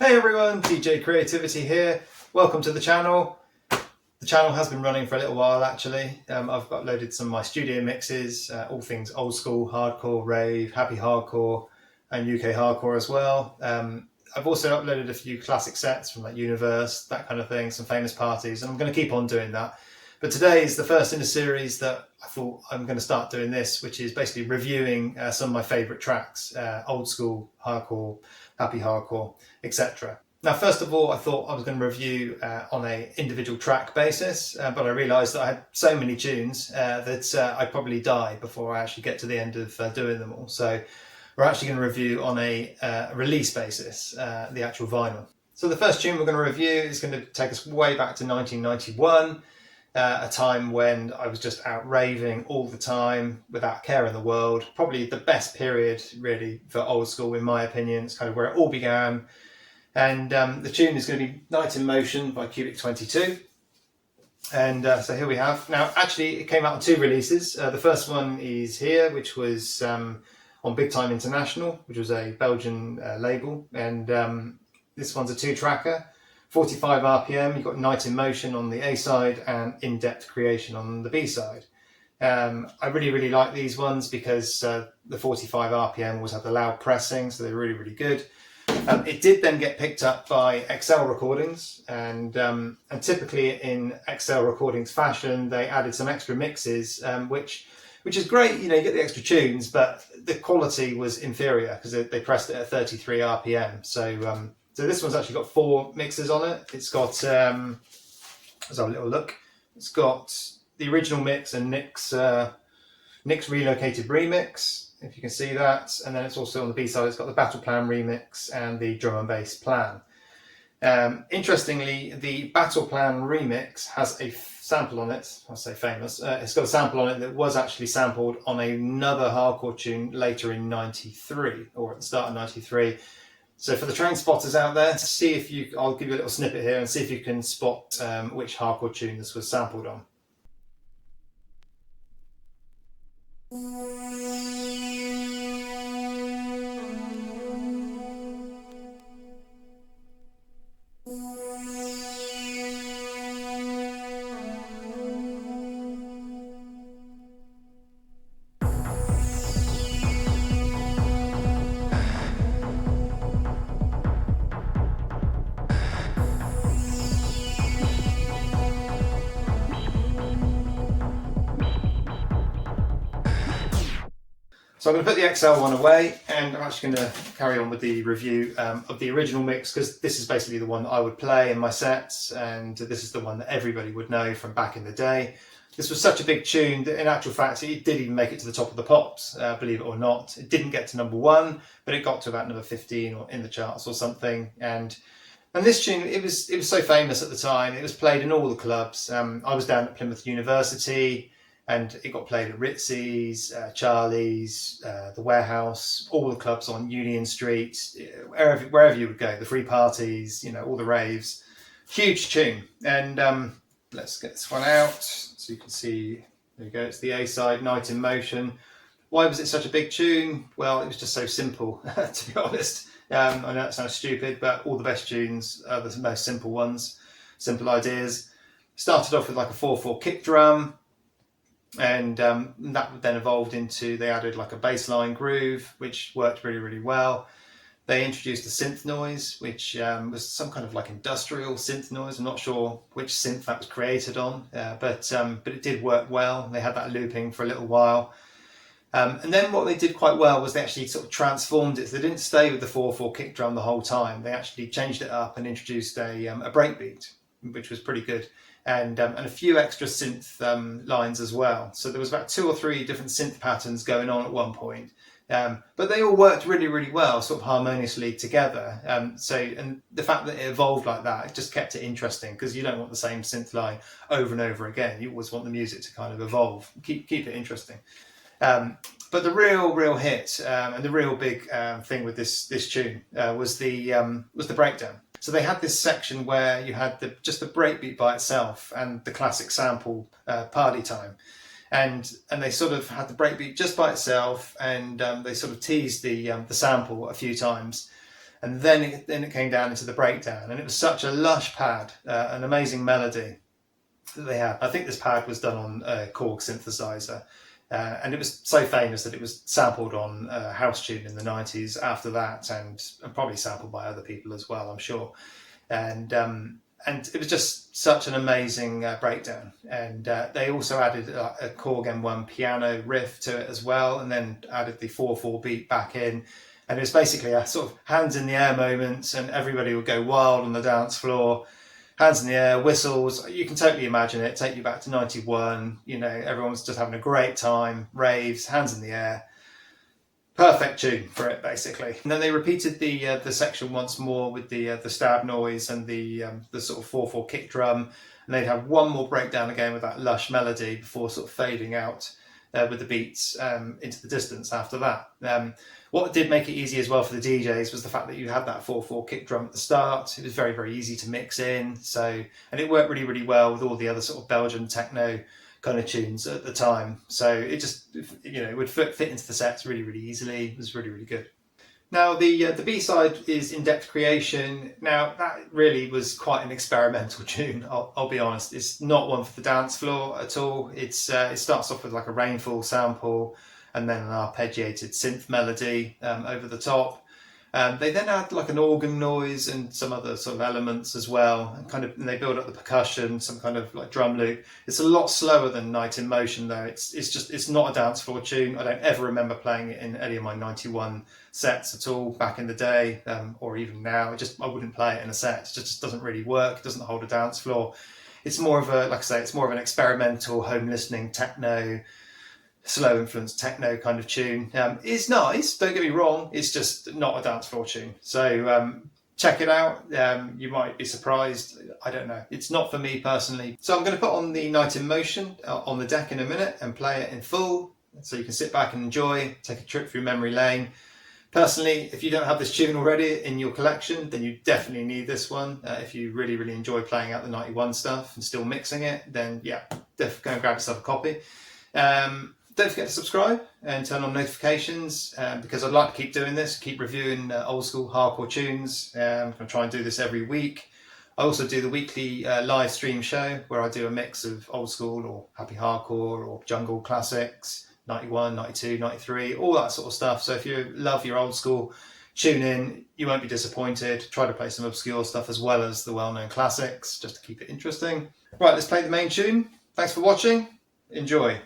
Hey everyone, DJ Creativity here. Welcome to the channel. The channel has been running for a little while actually. I've uploaded some of my studio mixes, all things old school, hardcore, rave, happy hardcore and UK hardcore as well. I've also uploaded a few classic sets from like Universe, that kind of thing, some famous parties, and I'm going to keep on doing that. But today is the first in a series that I thought I'm going to start doing this, which is basically reviewing some of my favourite tracks, old school, hardcore, happy hardcore, etc. Now, first of all, I thought I was going to review on an individual track basis, but I realised that I had so many tunes that I'd probably die before I actually get to the end of doing them all. So we're actually going to review on a release basis, the actual vinyl. So the first tune we're going to review is going to take us way back to 1991. A time when I was just out raving all the time without a care in the world. Probably the best period really for old school in my opinion. It's kind of where it all began. And the tune is going to be Night in Motion by Cubic 22. And so here we have. Now actually it came out on two releases. The first one is here, which was on Big Time International, which was a Belgian label. And this one's a two-tracker. 45 RPM, you've got Night in Motion on the A side and In-Depth Creation on the B side. I really like these ones because the 45 RPM always had the loud pressing, so they're really good. It did then get picked up by XL Recordings, and typically in XL Recordings fashion, they added some extra mixes, which is great. You know, you get the extra tunes, but the quality was inferior because they pressed it at 33 RPM. So this one's actually got 4 mixes on it. It's got, let's have a little look. It's got the original mix and Nick's relocated remix, if you can see that. And then it's also on the B side, it's got the Battle Plan remix and the drum and bass plan. Interestingly, the Battle Plan remix has a sample on it. I'll say famous. It's got a sample on it that was actually sampled on another hardcore tune later in '93, or at the start of '93. So for the train spotters out there, see if you, I'll give you a little snippet here and see if you can spot which hardcore tune this was sampled on. So I'm going to put the XL one away and I'm actually going to carry on with the review of the original mix, because this is basically the one that I would play in my sets, and this is the one that everybody would know from back in the day. This was such a big tune that in actual fact it did even make it to the top of the pops, believe it or not. It didn't get to number 1, but it got to about number 15 or in the charts or something. And this tune, it was so famous at the time. It was played in all the clubs. I was down at Plymouth University, and it got played at Ritzy's, Charlie's, the Warehouse, all the clubs on Union Street, wherever you would go, the free parties, you know, all the raves. Huge tune. And let's get this one out so you can see. There you go. It's the A side, Night in Motion. Why was it such a big tune? Well, it was just so simple, to be honest. I know that sounds stupid, but all the best tunes are the most simple ones, simple ideas. Started off with like a 4/4 kick drum. And that then evolved into, they added like a bassline groove, which worked really well. They introduced the synth noise, which was some kind of like industrial synth noise. I'm not sure which synth that was created on, but it did work well. They had that looping for a little while. And then what they did quite well was they actually sort of transformed it. So they didn't stay with the 4/4 kick drum the whole time. They actually changed it up and introduced a breakbeat, which was pretty good. And a few extra synth lines as well. So there was about 2 or 3 different synth patterns going on at one point. But they all worked really well, sort of harmoniously together. And the fact that it evolved like that, it just kept it interesting, because you don't want the same synth line over and over again. You always want the music to kind of evolve, keep it interesting. But the real hit and the real big thing with this tune was the breakdown. So they had this section where you had just the breakbeat by itself and the classic sample Party Time. And they sort of had the breakbeat just by itself, and they sort of teased the sample a few times. And then it came down into the breakdown, and it was such a lush pad, an amazing melody that they had. I think this pad was done on a Korg synthesizer, and it was so famous that it was sampled on House Tune in the 90s after that, and probably sampled by other people as well, I'm sure. And it was just such an amazing breakdown. And they also added a Korg M1 piano riff to it as well, and then added the 4/4 beat back in. And it was basically a sort of hands in the air moment, and everybody would go wild on the dance floor. Hands in the air, whistles. You can totally imagine it. Take you back to 91. You know, everyone's just having a great time. Raves, hands in the air. Perfect tune for it, basically. And then they repeated the section once more with the stab noise and the sort of 4/4 kick drum. And they'd have one more breakdown again with that lush melody before sort of fading out with the beats into the distance after that. What did make it easy as well for the DJs was the fact that you had that 4/4 kick drum at the start. It was very, very easy to mix in. And it worked really, really well with all the other sort of Belgian techno kind of tunes at the time. So it just, it would fit into the sets really, really easily. It was really, really good. Now the B-side is In-Depth Creation. Now that really was quite an experimental tune. I'll be honest. It's not one for the dance floor at all. It starts off with like a rainfall sample, and then an arpeggiated synth melody over the top. They then add like an organ noise and some other sort of elements as well, and they build up the percussion, some kind of like drum loop. It's a lot slower than Night in Motion though. It's not a dance floor tune. I don't ever remember playing it in any of my 91 sets at all back in the day, or even now. I wouldn't play it in a set. It just doesn't really work. It doesn't hold a dance floor. It's more of it's more of an experimental home listening techno, slow influenced techno kind of tune. It's nice, don't get me wrong, it's just not a dance floor tune. So check it out. You might be surprised. I don't know. It's not for me personally. So I'm going to put on the Night in Motion on the deck in a minute and play it in full, so you can sit back and enjoy, take a trip through memory lane. Personally, if you don't have this tune already in your collection, then you definitely need this one. If you really, really enjoy playing out the 91 stuff and still mixing it, then yeah, definitely go and grab yourself a copy. Don't forget to subscribe and turn on notifications, because I'd like to keep doing this, keep reviewing old school hardcore tunes. I'm going to try and do this every week. I also do the weekly live stream show where I do a mix of old school or happy hardcore or jungle classics, 91, 92, 93, all that sort of stuff. So if you love your old school, tune in. You won't be disappointed. Try to play some obscure stuff as well as the well-known classics, just to keep it interesting. Right, let's play the main tune. Thanks for watching. Enjoy.